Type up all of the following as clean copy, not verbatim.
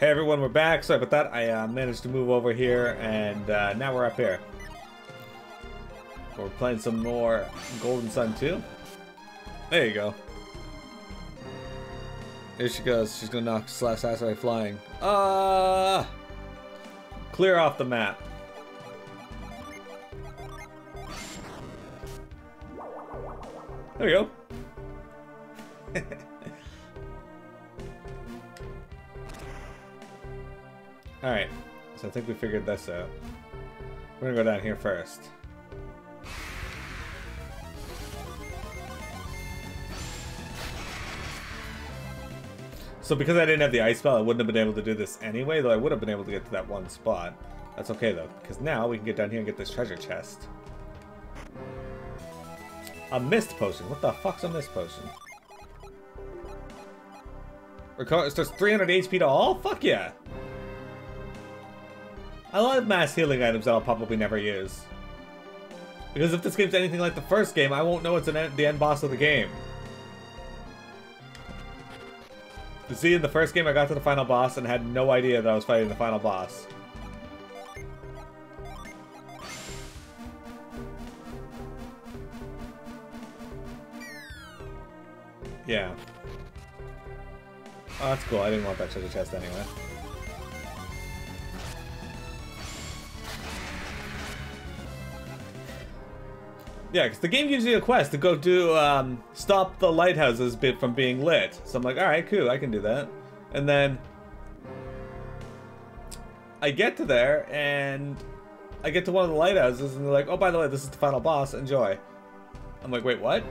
Hey everyone, we're back. Sorry about that. I managed to move over here, and now we're up here. We're playing some more Golden Sun 2. There you go. Here she goes. She's gonna knock Sassari flying. Clear off the map. There we go. Alright, so I think we figured this out. We're gonna go down here first. So because I didn't have the ice spell, I wouldn't have been able to do this anyway, though I would have been able to get to that one spot. That's okay though, because now we can get down here and get this treasure chest. A mist potion. What the fuck's a mist potion? Restores 300 HP to all? Fuck yeah! I love mass healing items that I'll probably never use. Because if this game's anything like the first game, I won't know it's the end boss of the game. You see, in the first game I got to the final boss and had no idea that I was fighting the final boss. Yeah. Oh, that's cool. I didn't want that treasure chest anyway. Yeah, because the game gives you a quest to go do, stop the lighthouses bit from being lit. So I'm like, alright, cool, I can do that. And then I get to there, and I get to one of the lighthouses, and they're like, oh, by the way, this is the final boss, enjoy. I'm like, wait, what?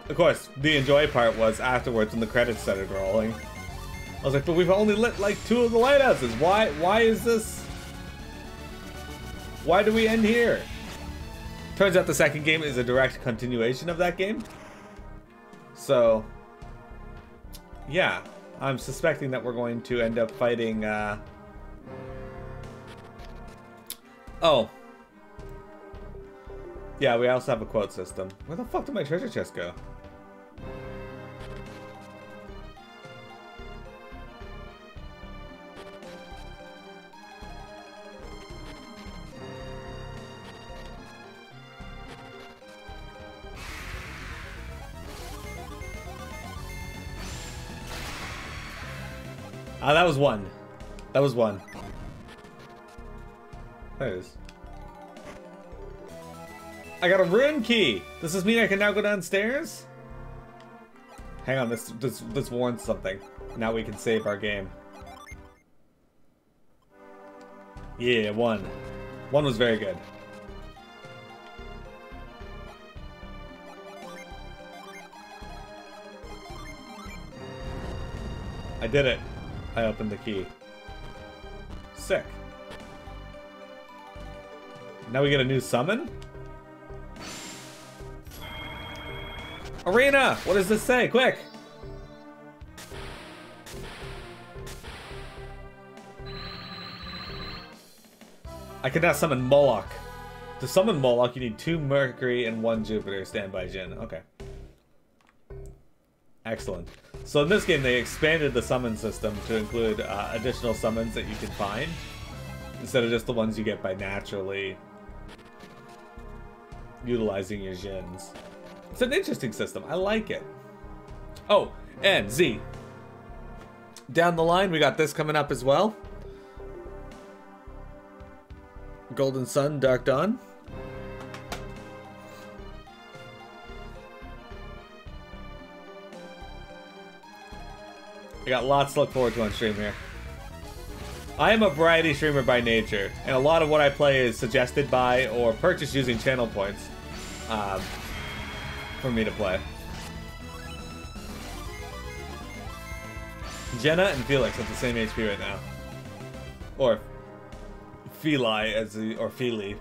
Of course, the enjoy part was afterwards when the credits started rolling. I was like, but we've only lit, like, 2 of the lighthouses. Why is this... Why do we end here? Turns out the second game is a direct continuation of that game. So, yeah. I'm suspecting that we're going to end up fighting, Oh. Yeah, we also have a quote system. Where the fuck did my treasure chest go? Ah, that was one. That was one. There it is. I got a rune key! Does this mean I can now go downstairs? Hang on, this warns something. Now we can save our game. Yeah, one. One was very good. I did it. I opened the key. Sick. Now we get a new summon? Arena! What does this say? Quick! I can now summon Moloch. To summon Moloch, you need 2 Mercury and 1 Jupiter. Standby Jin. Okay. Excellent. So in this game, they expanded the summon system to include additional summons that you can find, instead of just the ones you get by naturally utilizing your Jins. It's an interesting system. I like it. Oh, and Z. Down the line, we got this coming up as well. Golden Sun, Dark Dawn. I got lots to look forward to on stream here. I am a variety streamer by nature, and a lot of what I play is suggested by or purchased using channel points for me to play. Jenna and Felix have the same HP right now. Or Feli, or Feli,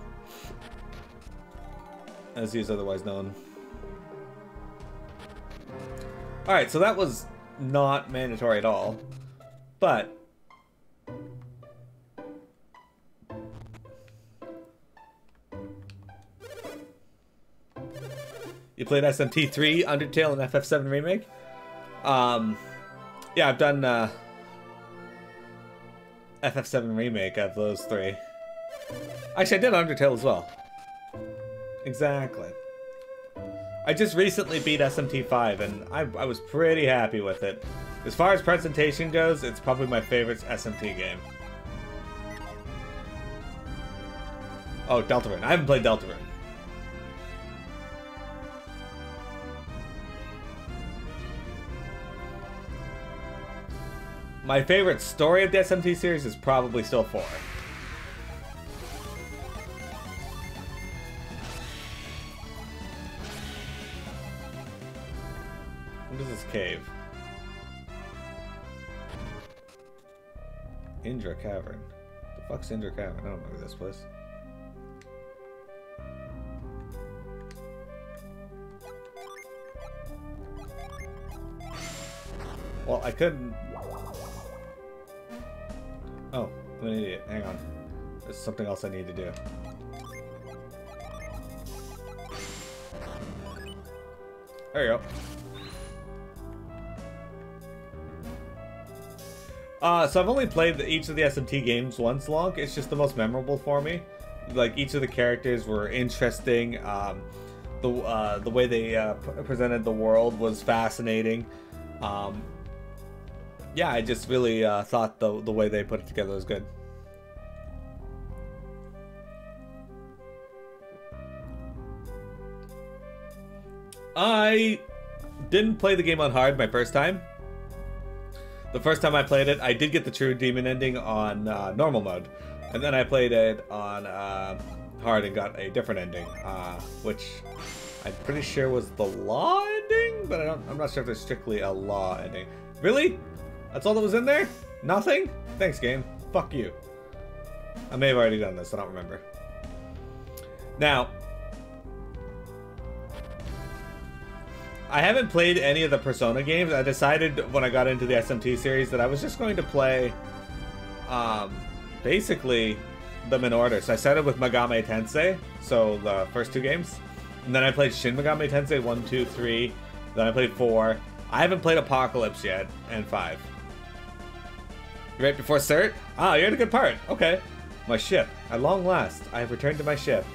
as he is otherwise known. Alright, so that was not mandatory at all, but you played SMT3, Undertale, and FF7 Remake. Yeah, I've done FF7 Remake of those 3. Actually, I did Undertale as well. Exactly. I just recently beat SMT5, and I was pretty happy with it. As far as presentation goes, it's probably my favorite SMT game. Oh, Deltarune. I haven't played Deltarune. My favorite story of the SMT series is probably still 4. What is this cave? Indra Cavern. The fuck's Indra Cavern? I don't remember this place. Well, I couldn't... Oh, I'm an idiot. Hang on. There's something else I need to do. There you go. So I've only played each of the SMT games once long. It's just the most memorable for me. Like, each of the characters were interesting. The way they presented the world was fascinating. Yeah, I just really thought the way they put it together was good. I didn't play the game on hard my first time. The first time I played it, I did get the true demon ending on normal mode. And then I played it on hard and got a different ending, which I'm pretty sure was the law ending, but I'm not sure if there's strictly a law ending. Really? That's all that was in there? Nothing? Thanks, game. Fuck you. I may have already done this, I don't remember. Now, I haven't played any of the Persona games. I decided when I got into the SMT series that I was just going to play basically them in order. So I started with Megami Tensei, so the first 2 games. And then I played Shin Megami Tensei 1, 2, 3. Then I played 4. I haven't played Apocalypse yet, and 5. Right before cert? Ah, you're in a good part. Okay. My ship. At long last, I have returned to my ship.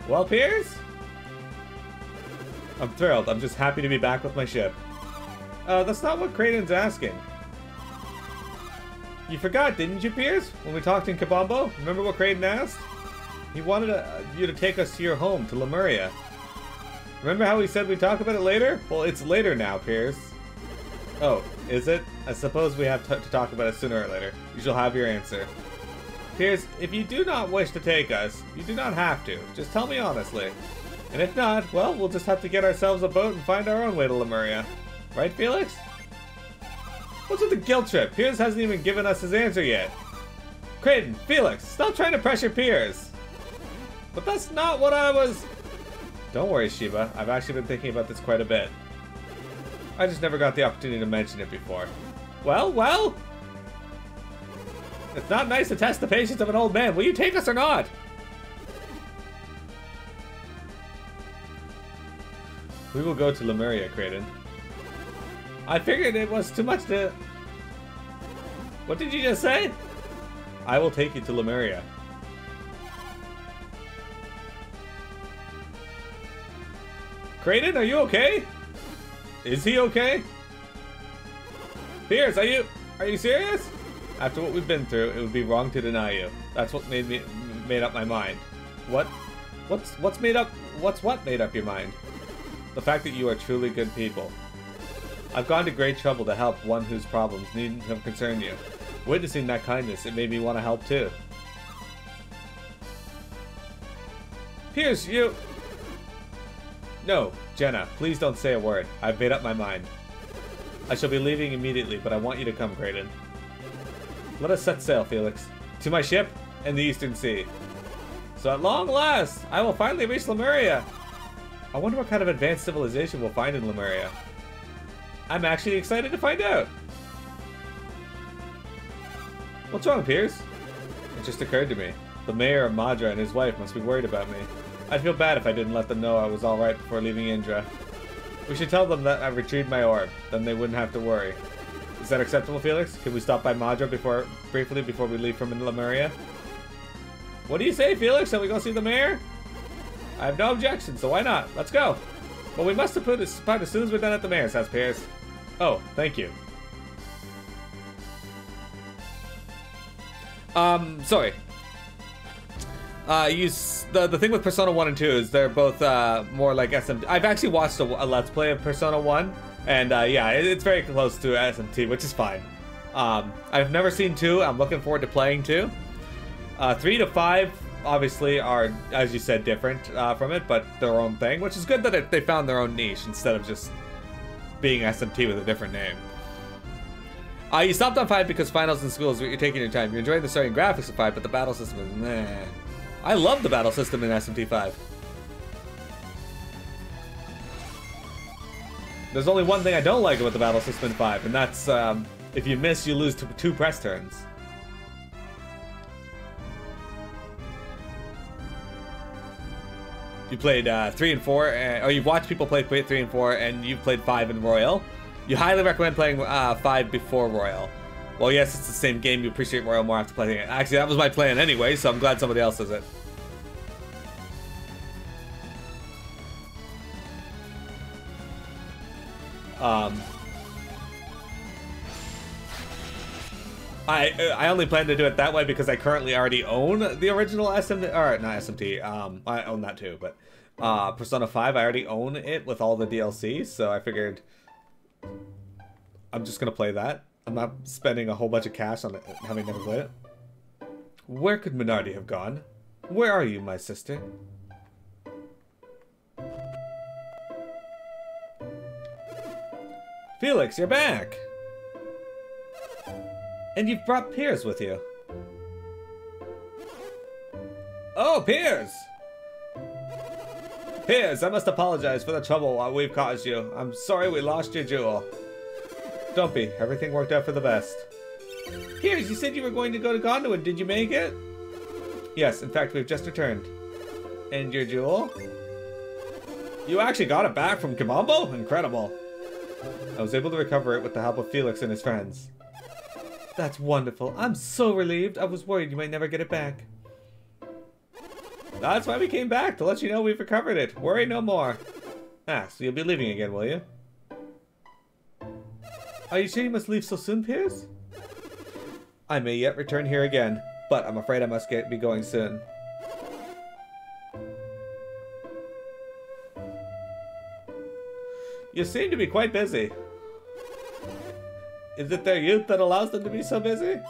Well, Piers? I'm thrilled. I'm just happy to be back with my ship. That's not what Kraden's asking. You forgot, didn't you, Piers? When we talked in Gabomba? Remember what Kraden asked? He wanted you to take us to your home, to Lemuria. Remember how we said we'd talk about it later? Well, it's later now, Piers. Oh, is it? I suppose we have to talk about it sooner or later. You shall have your answer. Piers, if you do not wish to take us, you do not have to. Just tell me honestly. And if not, well, we'll just have to get ourselves a boat and find our own way to Lemuria. Right, Felix? What's with the guilt trip? Piers hasn't even given us his answer yet. Kraden, Felix, stop trying to pressure Piers. But that's not what I was... Don't worry, Shiba. I've actually been thinking about this quite a bit. I just never got the opportunity to mention it before. Well? It's not nice to test the patience of an old man. Will you take us or not? We will go to Lemuria, Kraden. I figured it was too much to... What did you just say? I will take you to Lemuria. Kraden, are you okay? Is he okay? Piers, are you serious? After what we've been through, it would be wrong to deny you. That's what made up my mind. What's made up your mind? The fact that you are truly good people. I've gone to great trouble to help one whose problems needn't have concerned you. Witnessing that kindness, it made me want to help too. Piers, you... No, Jenna, please don't say a word. I've made up my mind. I shall be leaving immediately, but I want you to come, Kraden. Let us set sail, Felix. To my ship and the Eastern Sea. So at long last, I will finally reach Lemuria. I wonder what kind of advanced civilization we'll find in Lemuria. I'm actually excited to find out. What's wrong, Piers? It just occurred to me. The mayor of Madra and his wife must be worried about me. I'd feel bad if I didn't let them know I was alright before leaving Indra. We should tell them that I've retrieved my orb, then they wouldn't have to worry. Is that acceptable, Felix? Can we stop by Madra briefly before we leave from Lemuria? What do you say, Felix? Shall we go see the mayor? I have no objection, so why not? Let's go. Well, we must have put this part as soon as we're done at the mayor's house, Piers. Oh, thank you. Sorry. The thing with Persona 1 and 2 is they're both more like SMT. I've actually watched a Let's Play of Persona 1, and yeah, it's very close to SMT, which is fine. I've never seen 2. I'm looking forward to playing 2. 3 to 5 obviously are, as you said, different from it, but their own thing, which is good that they found their own niche instead of just being SMT with a different name. You stopped on 5 because finals and schools, you're taking your time. You're enjoying the story and graphics of 5, but the battle system is meh. I love the battle system in SMT 5. There's only one thing I don't like about the battle system in 5, and that's if you miss, you lose 2 press turns. You played 3 and 4, or you've watched people play 3 and 4, and you've played 5 in Royal. You highly recommend playing 5 before Royal. Well, yes, it's the same game. You appreciate Royal more after playing it. Actually, that was my plan anyway, so I'm glad somebody else does it. I only plan to do it that way because I currently already own the original SMT, or not SMT, I own that too, but Persona 5, I already own it with all the DLCs, so I figured I'm just gonna play that. I'm not spending a whole bunch of cash on it, having never played it. Where could Minardi have gone? Where are you, my sister? Felix, you're back! And you've brought Piers with you. Oh, Piers! Piers, I must apologize for the trouble we've caused you. I'm sorry we lost your jewel. Don't be. Everything worked out for the best. Piers, you said you were going to go to Gondolin. Did you make it? Yes, in fact, we've just returned. And your jewel? You actually got it back from Gabomba? Incredible. I was able to recover it with the help of Felix and his friends. That's wonderful. I'm so relieved. I was worried you might never get it back. That's why we came back, to let you know we've recovered it. Worry no more. Ah, so you'll be leaving again, will you? Are you sure you must leave so soon, Piers? I may yet return here again, but I'm afraid I must be going soon. You seem to be quite busy. Is it their youth that allows them to be so busy?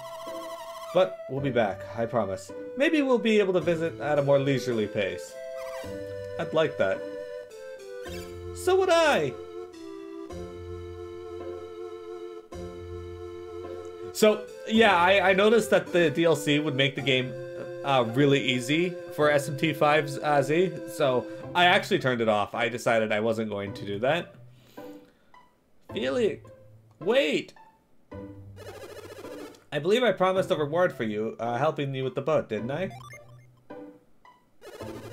But we'll be back, I promise. Maybe we'll be able to visit at a more leisurely pace. I'd like that. So would I! So, yeah, I noticed that the DLC would make the game really easy for SMT5Z, so I actually turned it off. I decided I wasn't going to do that. Felix, wait! I believe I promised a reward for you, helping you with the boat, didn't I?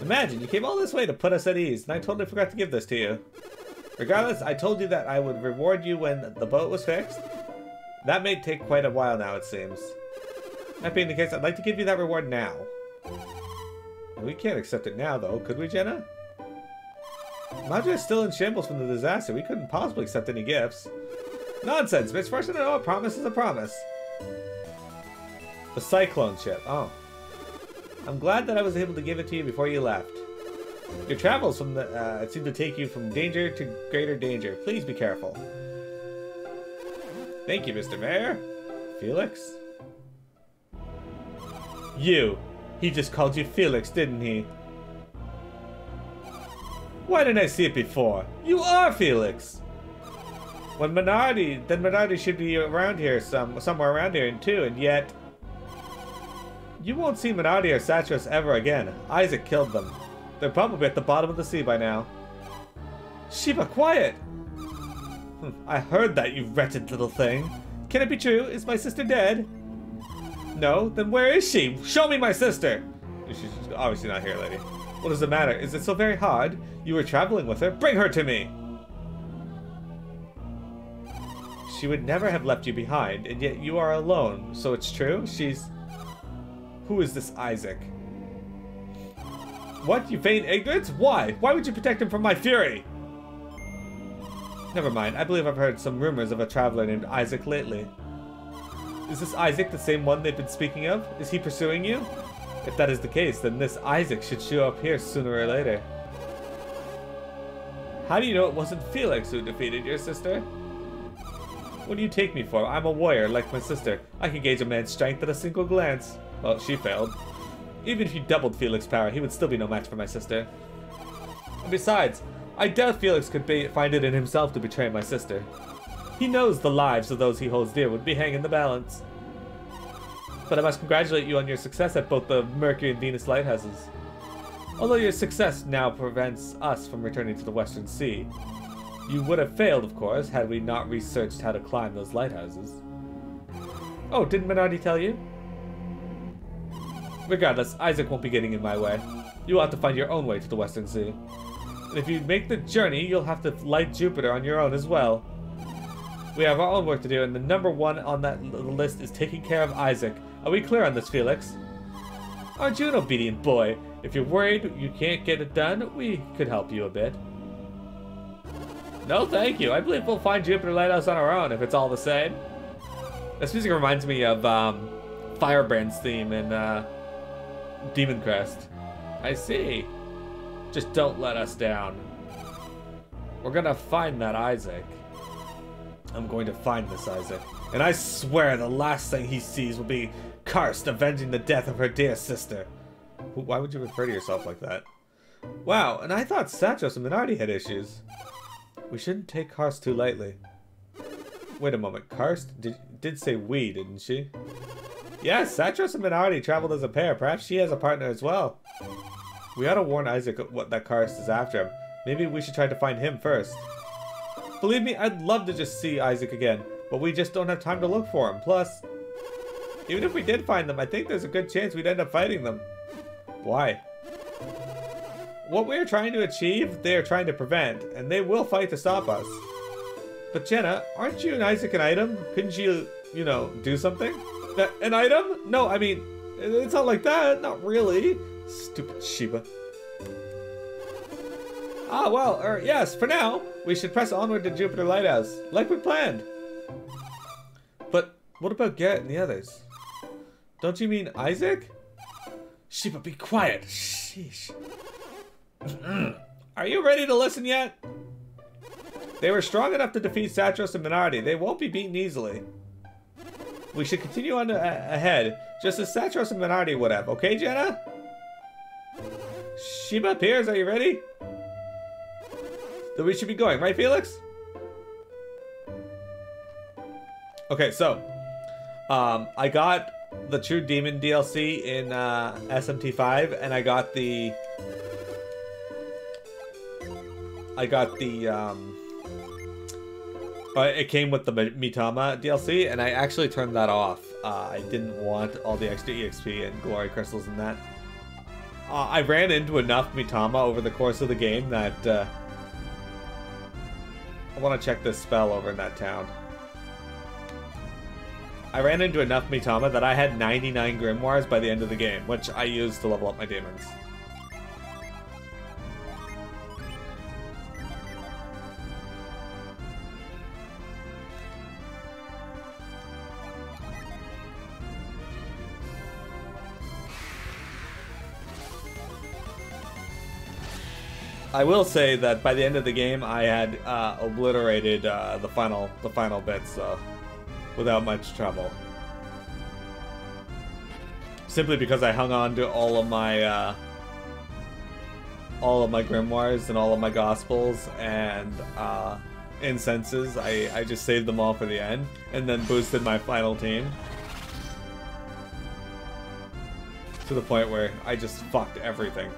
Imagine, you came all this way to put us at ease, and I totally forgot to give this to you. Regardless, I told you that I would reward you when the boat was fixed. That may take quite a while now, it seems. That being the case, I'd like to give you that reward now. We can't accept it now, though, could we, Jenna? Madra is still in shambles from the disaster. We couldn't possibly accept any gifts. Nonsense, Miss First, a promise is a promise. The Cyclone ship. Oh. I'm glad that I was able to give it to you before you left. Your travels from the seem to take you from danger to greater danger. Please be careful. Thank you, Mr. Mayor. Felix? You. He just called you Felix, didn't he? Why didn't I see it before? You are Felix! When Minardi, then Minardi should be around here, somewhere around here too, and yet... You won't see Minardi or Satras ever again. Isaac killed them. They're probably at the bottom of the sea by now. Shiba, quiet! I heard that, you wretched little thing. Can it be true? Is my sister dead? No? Then where is she? Show me my sister! She's obviously not here, lady. What does it matter? Is it so very hard? You were traveling with her. Bring her to me! she would never have left you behind, and yet you are alone. So it's true? Who is this Isaac? What? You feign ignorance? Why? Why would you protect him from my fury? Never mind. I believe I've heard some rumors of a traveler named Isaac lately. Is this Isaac the same one they've been speaking of? Is he pursuing you? If that is the case, then this Isaac should show up here sooner or later. How do you know it wasn't Felix who defeated your sister? What do you take me for? I'm a warrior, like my sister. I can gauge a man's strength at a single glance. Well, she failed. Even if you doubled Felix's power, he would still be no match for my sister. And besides, I doubt Felix could find it in himself to betray my sister. He knows the lives of those he holds dear would be hanging in the balance. But I must congratulate you on your success at both the Mercury and Venus lighthouses. Although your success now prevents us from returning to the Western Sea. You would have failed, of course, had we not researched how to climb those lighthouses. Oh, didn't Minardi tell you? Regardless, Isaac won't be getting in my way. You will have to find your own way to the Western Sea. And if you make the journey, you'll have to light Jupiter on your own as well. We have our own work to do, and the number one on that list is taking care of Isaac. Are we clear on this, Felix? Aren't you an obedient boy? If you're worried you can't get it done, we could help you a bit. No, thank you. I believe we'll find Jupiter Lighthouse on our own, if it's all the same. This music reminds me of Firebrand's theme in Demon Crest. I see. Just don't let us down. We're gonna find that Isaac. I'm going to find this Isaac. And I swear the last thing he sees will be Karst avenging the death of her dear sister. Why would you refer to yourself like that? Wow, and I thought Satros and Minardi had issues. We shouldn't take Karst too lightly. Wait a moment, Karst did say we, didn't she? Yes, Satros and Minardi traveled as a pair. Perhaps she has a partner as well. We ought to warn Isaac that Karst is after him. Maybe we should try to find him first. Believe me, I'd love to just see Isaac again, but we just don't have time to look for him. Plus, even if we did find them, I think there's a good chance we'd end up fighting them. Why? What we're trying to achieve, they are trying to prevent, and they will fight to stop us. But Jenna, aren't you and Isaac an item? Couldn't you, you know, do something? An item? No, I mean, it's not like that. Not really. Stupid Sheba. Ah, well, yes, for now, we should press onward to Jupiter Lighthouse, like we planned. But what about Garrett and the others? Don't you mean Isaac? Sheba, be quiet. Sheesh. Are you ready to listen yet? They were strong enough to defeat Satros and Minardi. They won't be beaten easily. We should continue on ahead, just as Satros and Minardi would have. Okay, Jenna? Sheba appears. Are you ready? Then we should be going, right, Felix? Okay, so I got the True Demon DLC in SMT5, and I got the it came with the Mitama DLC, and I actually turned that off. I didn't want all the extra EXP and glory crystals in that. I ran into enough Mitama over the course of the game that I want to check this spell over in that town. I ran into enough Mitama that I had 99 Grimoires by the end of the game, which I used to level up my demons. I will say that by the end of the game, I had obliterated the final bits, so without much trouble. Simply because I hung on to all of my grimoires and all of my gospels and incenses. I just saved them all for the end, and then boosted my final team to the point where I just fucked everything.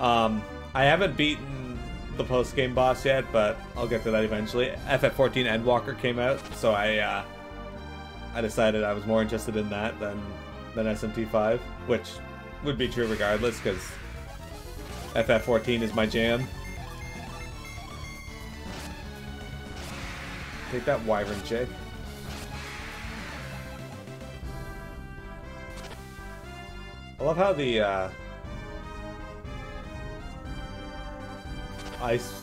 I haven't beaten the post-game boss yet, but I'll get to that eventually. FF14 Endwalker came out, so I decided I was more interested in that than SMT5, which would be true regardless, because FF14 is my jam. Take that, Wyvern chick. I love how the ice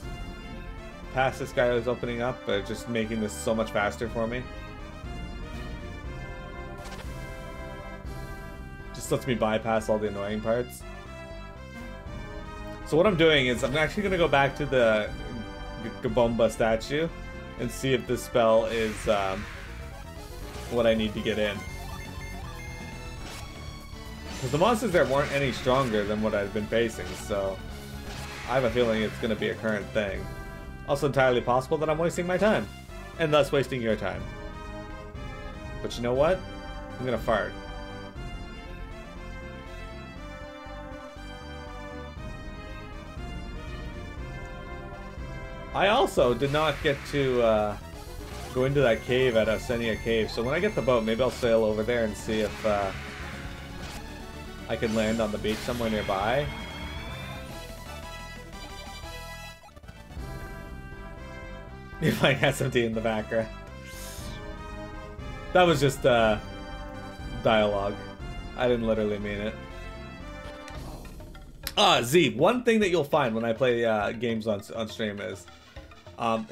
past this guy was opening up, but just making this so much faster for me. Just lets me bypass all the annoying parts. So what I'm doing is I'm actually going to go back to the Gabomba statue and see if this spell is what I need to get in. Because the monsters there weren't any stronger than what I've been facing, so I have a feeling it's going to be a current thing. Also entirely possible that I'm wasting my time, and thus wasting your time. But you know what? I'm going to fart. I also did not get to go into that cave at Arsenia Cave, so when I get the boat, maybe I'll sail over there and see if I can land on the beach somewhere nearby. You're playing SMT in the background. That was just dialogue. I didn't literally mean it. Z, one thing that you'll find when I play games on stream is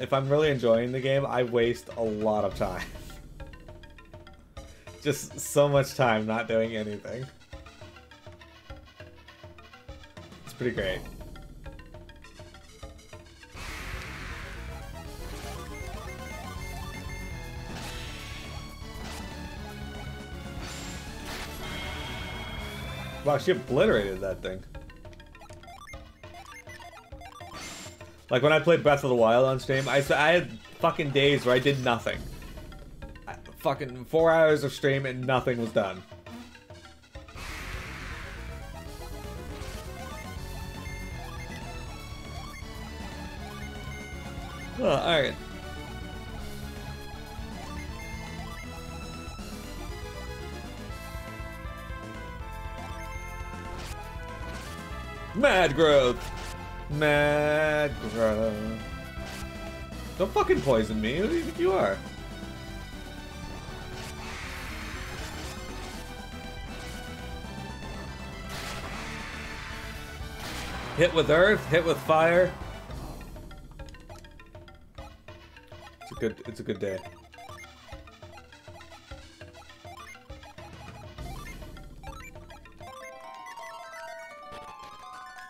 if I'm really enjoying the game, I waste a lot of time. Just so much time not doing anything. It's pretty great. Wow, she obliterated that thing. Like when I played Breath of the Wild on stream, I had fucking days where I did nothing. Fucking 4 hours of stream and nothing was done. Oh, alright. Mad growth! Mad growth. Don't fucking poison me. Who do you think you are? Hit with earth, hit with fire. It's a good day.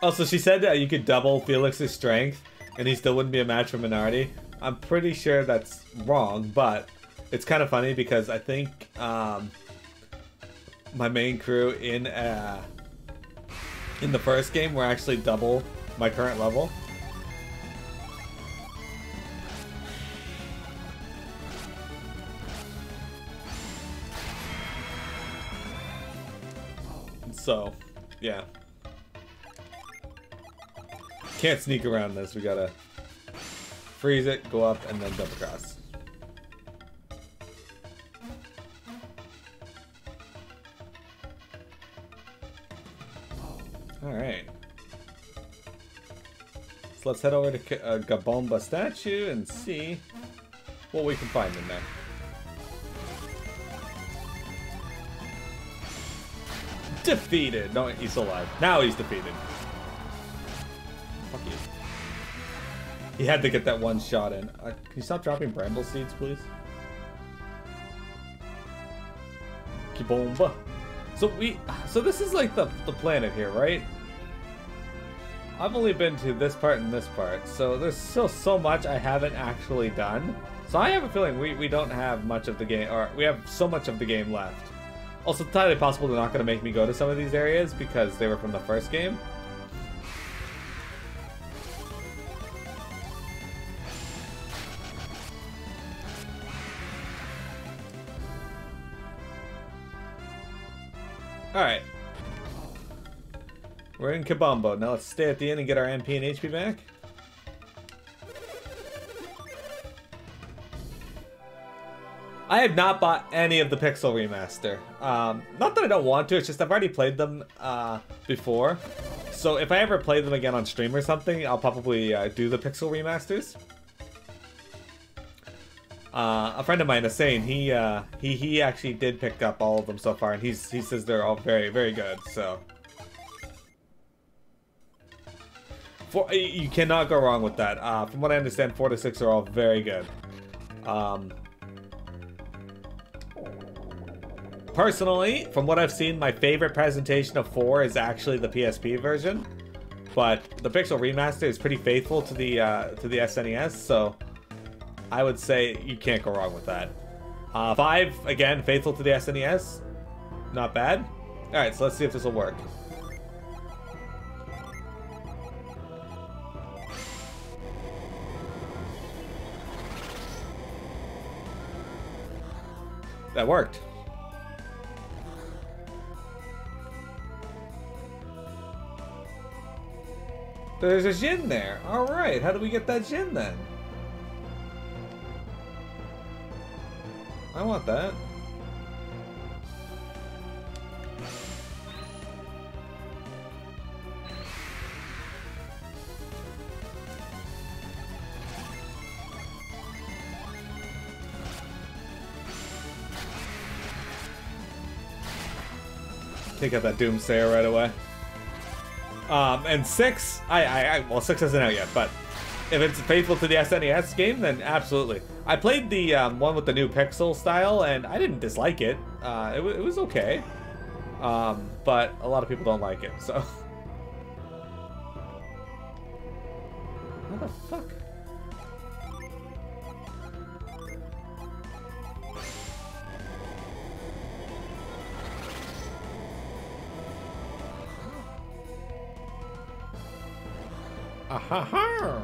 Also, she said that you could double Felix's strength and he still wouldn't be a match for Minardi. I'm pretty sure that's wrong, but it's kind of funny because I think my main crew in the first game were actually double my current level. So, yeah. Can't sneak around this. We gotta freeze it, go up, and then jump across. Alright. So let's head over to Gabomba statue and see what we can find in there. Defeated! No, he's still alive. Now he's defeated. Fuck you. He had to get that one shot in. Can you stop dropping bramble seeds, please? Gabomba. So this is like the planet here, right? I've only been to this part and this part, so there's still so much I haven't actually done. So I have a feeling we don't have much of the game, or we have so much of the game left. Also, it's entirely possible they're not going to make me go to some of these areas because they were from the first game. Alright. We're in Gabomba. Now let's stay at the inn and get our MP and HP back. I have not bought any of the Pixel Remaster. Not that I don't want to, it's just I've already played them before. So if I ever play them again on stream or something, I'll probably do the Pixel Remasters. A friend of mine is saying he actually did pick up all of them so far, and he says they're all very, very good. So you cannot go wrong with that. From what I understand, 4 to 6 are all very good. Personally, from what I've seen, my favorite presentation of 4 is actually the PSP version, but the Pixel Remaster is pretty faithful to the SNES, so I would say you can't go wrong with that. 5, again, faithful to the SNES, not bad. Alright, so let's see if this will work. That worked. There's a Jin there. Alright, how do we get that Jin then? I want that. Take out that Doomsayer right away. And 6, well, 6 isn't out yet, but if it's faithful to the SNES game, then absolutely. I played the one with the new pixel style, and I didn't dislike it. It was okay, but a lot of people don't like it, so. What the fuck? Ahaha!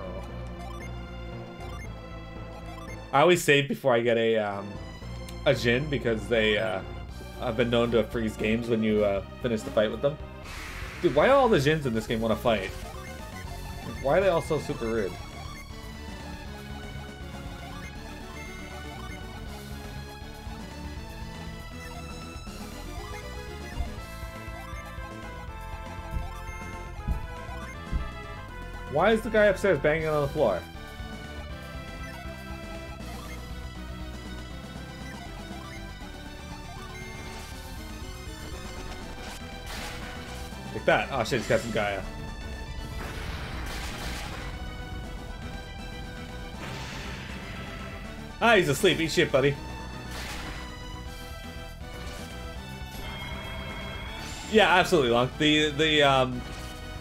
I always save before I get a Jin because they have been known to freeze games when you finish the fight with them. Dude, why do all the Jins in this game want to fight? Why are they all so super rude? Why is the guy upstairs banging on the floor? Like that. Oh shit, he's got some Gaia. Ah, he's asleep. Eat shit, buddy. Yeah, absolutely, Lunk.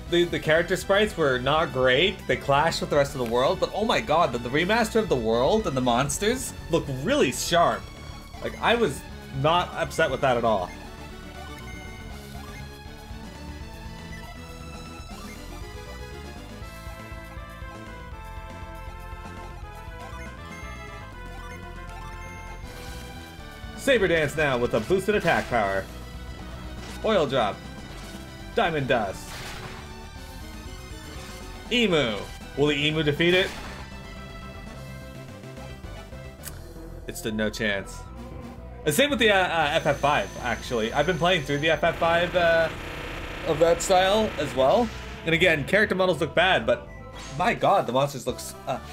The character sprites were not great. They clashed with the rest of the world, but oh my god, the remaster of the world and the monsters look really sharp. Like, I was not upset with that at all. Saber Dance now with a boosted attack power. Oil Drop. Diamond Dust. Emu. Will the Emu defeat it? It stood no chance. The same with the FF5, actually. I've been playing through the FF5 of that style as well. And again, character models look bad, but my god, the monsters look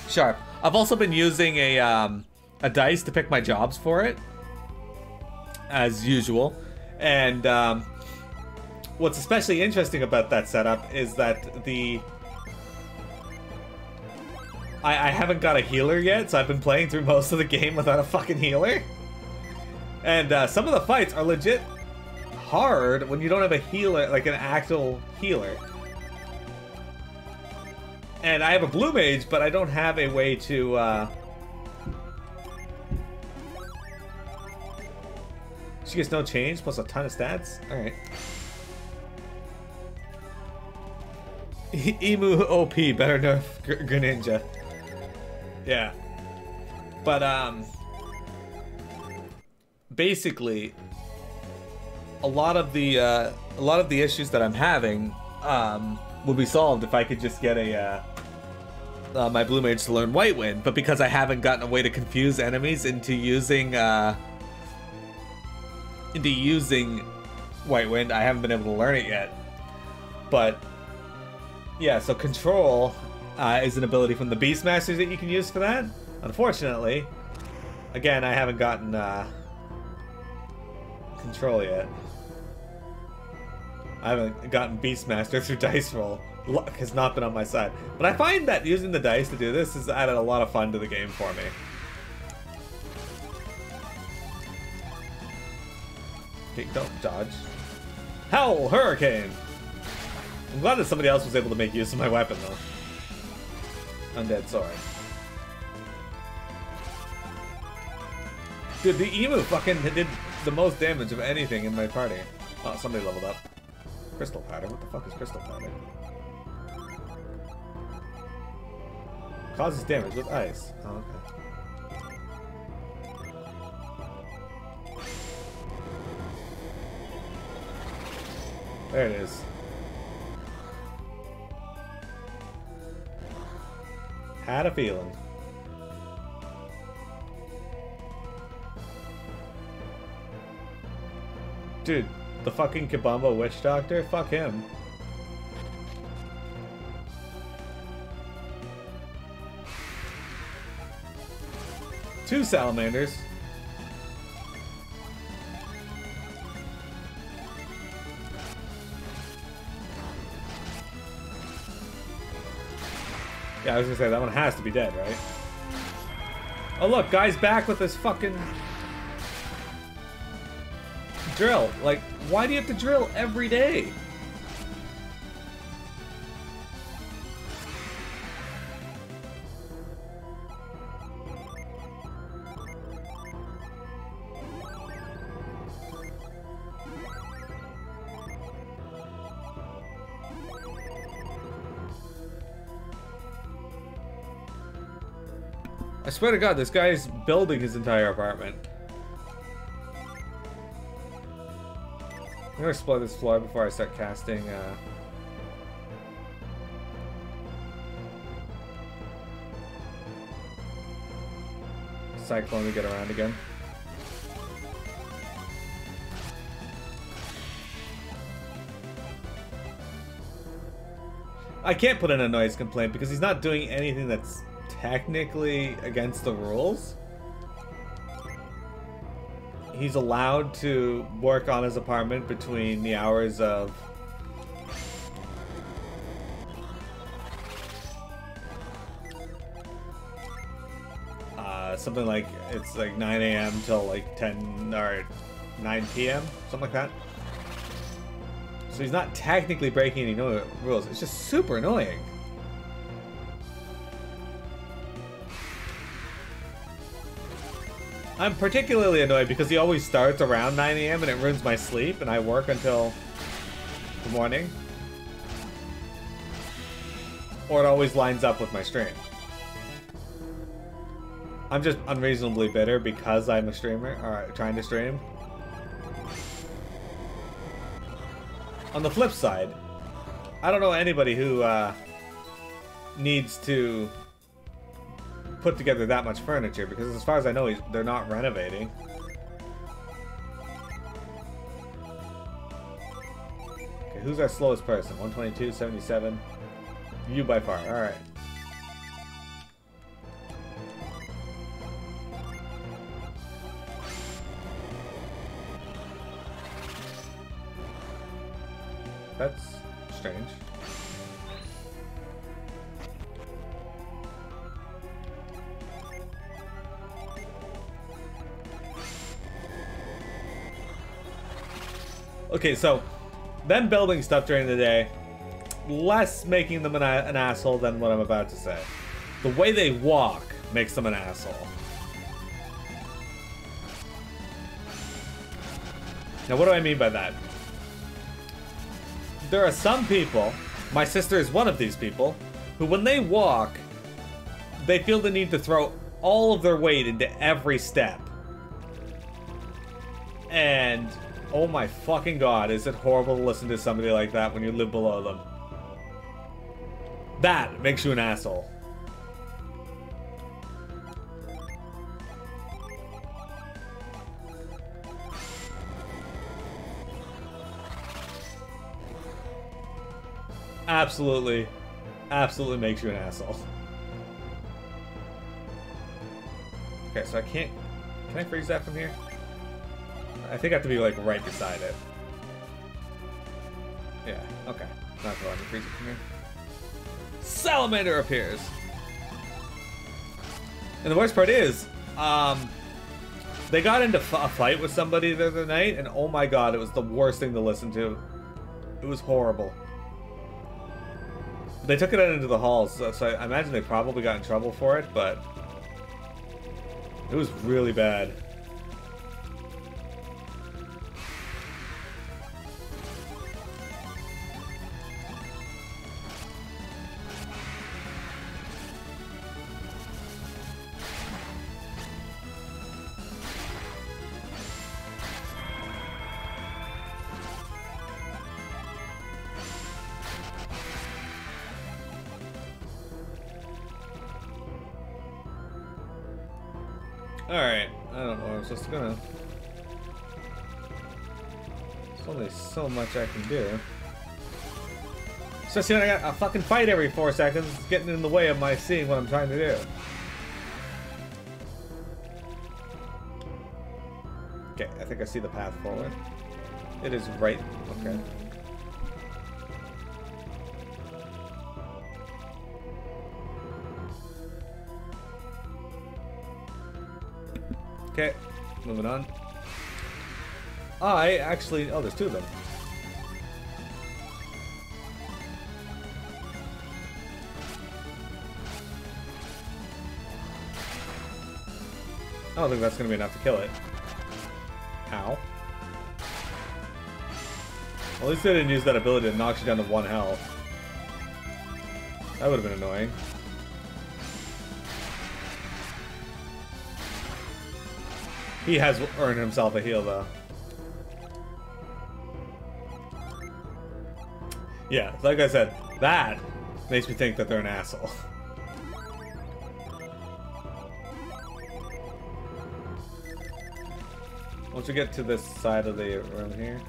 sharp. I've also been using a dice to pick my jobs for it, as usual. And what's especially interesting about that setup is that I haven't got a healer yet, so I've been playing through most of the game without a fucking healer. And some of the fights are legit hard when you don't have a healer, like an actual healer. And I have a blue mage, but I don't have a way to... She gets no change, plus a ton of stats? Alright. Emu OP, better nerf Greninja. Yeah. But, basically, a lot of the issues that I'm having, will be solved if I could just get my blue mage to learn White Wind, but because I haven't gotten a way to confuse enemies into using White Wind, I haven't been able to learn it yet. But yeah, so Control is an ability from the Beastmasters that you can use for that. Unfortunately, Again, I haven't gotten control yet. I haven't gotten Beastmaster through dice roll. Luck has not been on my side. But I find that using the dice to do this has added a lot of fun to the game for me. Okay, don't dodge. Howl Hurricane! I'm glad that somebody else was able to make use of my weapon, though. Undead Sword. Dude, the emu fucking did the most damage of anything in my party. Oh, somebody leveled up. Crystal powder? What the fuck is crystal powder? Causes damage with ice. Oh, okay. There it is. Had a feeling. Dude, the fucking Gabomba witch doctor? Fuck him. Two salamanders. Yeah, I was gonna say, that one has to be dead, right? Oh look, guy's back with this fucking drill. Like, why do you have to drill every day? I swear to God, this guy is building his entire apartment. I'm gonna explore this floor before I start casting, Cyclone to get around again. I can't put in a noise complaint because he's not doing anything that's technically against the rules. He's allowed to work on his apartment between the hours of something like, it's like 9 a.m. till like 10 or 9 p.m. something like that. So he's not technically breaking any rules. It's just super annoying. I'm particularly annoyed because he always starts around 9 a.m. and it ruins my sleep, and I work until the morning. Or it always lines up with my stream. I'm just unreasonably bitter because I'm a streamer, or trying to stream. On the flip side, I don't know anybody who needs to put together that much furniture, because as far as I know, they're not renovating. Okay, who's our slowest person? 122, 77. You by far. Alright. That's strange. Okay, so them building stuff during the day, less making them an asshole than what I'm about to say. The way they walk makes them an asshole. Now, what do I mean by that? There are some people, my sister is one of these people, who when they walk, they feel the need to throw all of their weight into every step. And oh my fucking God, is it horrible to listen to somebody like that when you live below them. That makes you an asshole. Absolutely, absolutely makes you an asshole. Okay, so I can't Can I freeze that from here? I think I have to be like right beside it. Yeah, okay. Not going to freeze it from here. Salamander appears! And the worst part is, they got into a fight with somebody the other night, and oh my god, it was the worst thing to listen to. It was horrible. They took it out into the halls, so I imagine they probably got in trouble for it, but it was really bad. Alright, I don't know what I'm supposed to go now. There's only so much I can do. Especially when I got a fucking fight every 4 seconds, it's getting in the way of my seeing what I'm trying to do. Okay, I think I see the path forward. It is right, okay. Okay, moving on. I actually... Oh, there's 2 of them. I don't think that's going to be enough to kill it. Ow. Well, at least they didn't use that ability that knocks you down to 1 health. That would have been annoying. He has earned himself a heal, though. Yeah, like I said, that makes me think that they're an asshole. Once we get to this side of the room here,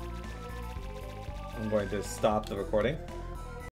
I'm going to stop the recording.